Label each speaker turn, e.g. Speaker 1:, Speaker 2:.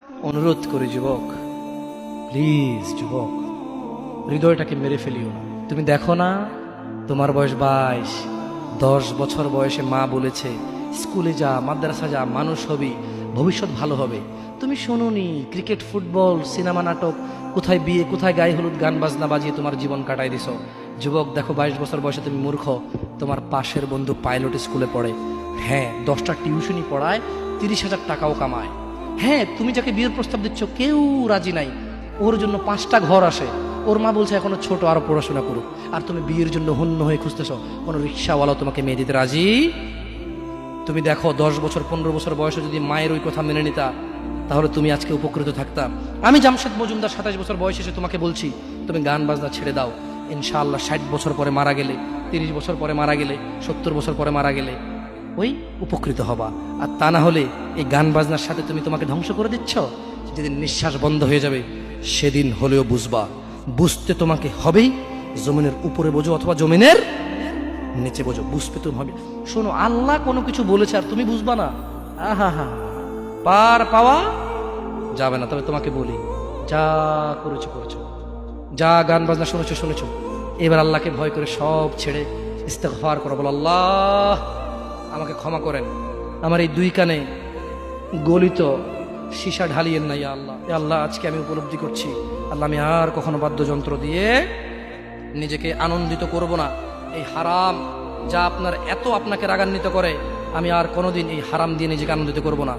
Speaker 1: অনুরোধ করি যুবক, প্লিজ যুবক, হৃদয়টাকে মেরে ফেলিও না। তুমি দেখো না, তোমার বয়স 22, 10 বছর বয়সে মা বলেছে স্কুলে যা, মাদ্রাসা যা, মানুষ হবি, ভবিষ্যৎ ভালো হবে। তুমি শোনোনি ক্রিকেট, ফুটবল, সিনেমা, নাটক, কোথায় বিয়ে, কোথায় গায়ে হলুদ, গান বাজনা বাজিয়ে তোমার জীবন কাটাই দিছো। যুবক দেখো, 22 বছর বয়সে তুমি মূর্খ। তোমার পাশের বন্ধু পাইলট স্কুলে পড়ে, হ্যাঁ 10টা টিউশনি পড়ায়, 30,000 টাকাও কামায়। হ্যাঁ, তুমি যাকে বিয়ের প্রস্তাব দিচ্ছ কেউ রাজি নাই, ওর জন্য 5টা ঘর আসে, ওর মা বলছে এখনো ছোট, আরো পড়াশোনা করুক, আর তুমি বিয়ের জন্য হন্য হয়ে খুঁজতেছ। কোনো রিক্সাওয়ালা তোমাকে মেয়ে দিতে রাজি? তুমি দেখো 10 বছর 15 বছর বয়সে যদি মায়ের ওই কথা মেনে নিতা, তাহলে তুমি আজকে উপকৃত থাকতা। আমি জামশেদ মজুমদার 27 বছর বয়সে এসে তোমাকে বলছি তুমি গান বাজনা ছেড়ে দাও। ইনশাআল্লাহ 60 বছর পরে মারা গেলে, 30 বছর পরে মারা গেলে, 70 বছর পরে মারা গেলে ওই উপকৃত হবা। আর তা না হলে এই গান বাজনার সাথে তুমি তোমাকে ধ্বংস করে দিচ্ছ। যেদিন নিঃশ্বাস বন্ধ হয়ে যাবে সেদিন হলেও বুঝবা, বুঝতে তোমাকে হবেই। জমিনের উপরে বোঝো অথবা জমিনের নিচে বোঝো, বুঝতে তুমি হবে। শোনো, আল্লাহ কোনো কিছু বলেছে আর তুমি বুঝবা না, আহা হা, পার পাওয়া যাবে না। তবে তোমাকে বলি, যা করেছো করেছো, যা গান বাজনা শুনেছো শুনেছো, এবার আল্লাহকে ভয় করে সব ছেড়ে ইস্তেগফার করো। বলো, আল্লাহ আমাকে ক্ষমা করেন, আমার এই 2 কানে গলিত সীসা ঢালিয়েন না ইয়া আল্লাহ। ইয়া আল্লাহ, আজকে আমি উপলব্ধি করছি, আল্লাহ আমি আর কখনো বাদ্যযন্ত্র দিয়ে নিজেকে আনন্দিত করব না। এই হারাম যা আপনার এত আপনাকে রাগান্বিত করে, আমি আর কোনোদিন এই হারাম দিয়ে নিজেকে আনন্দিত করব না।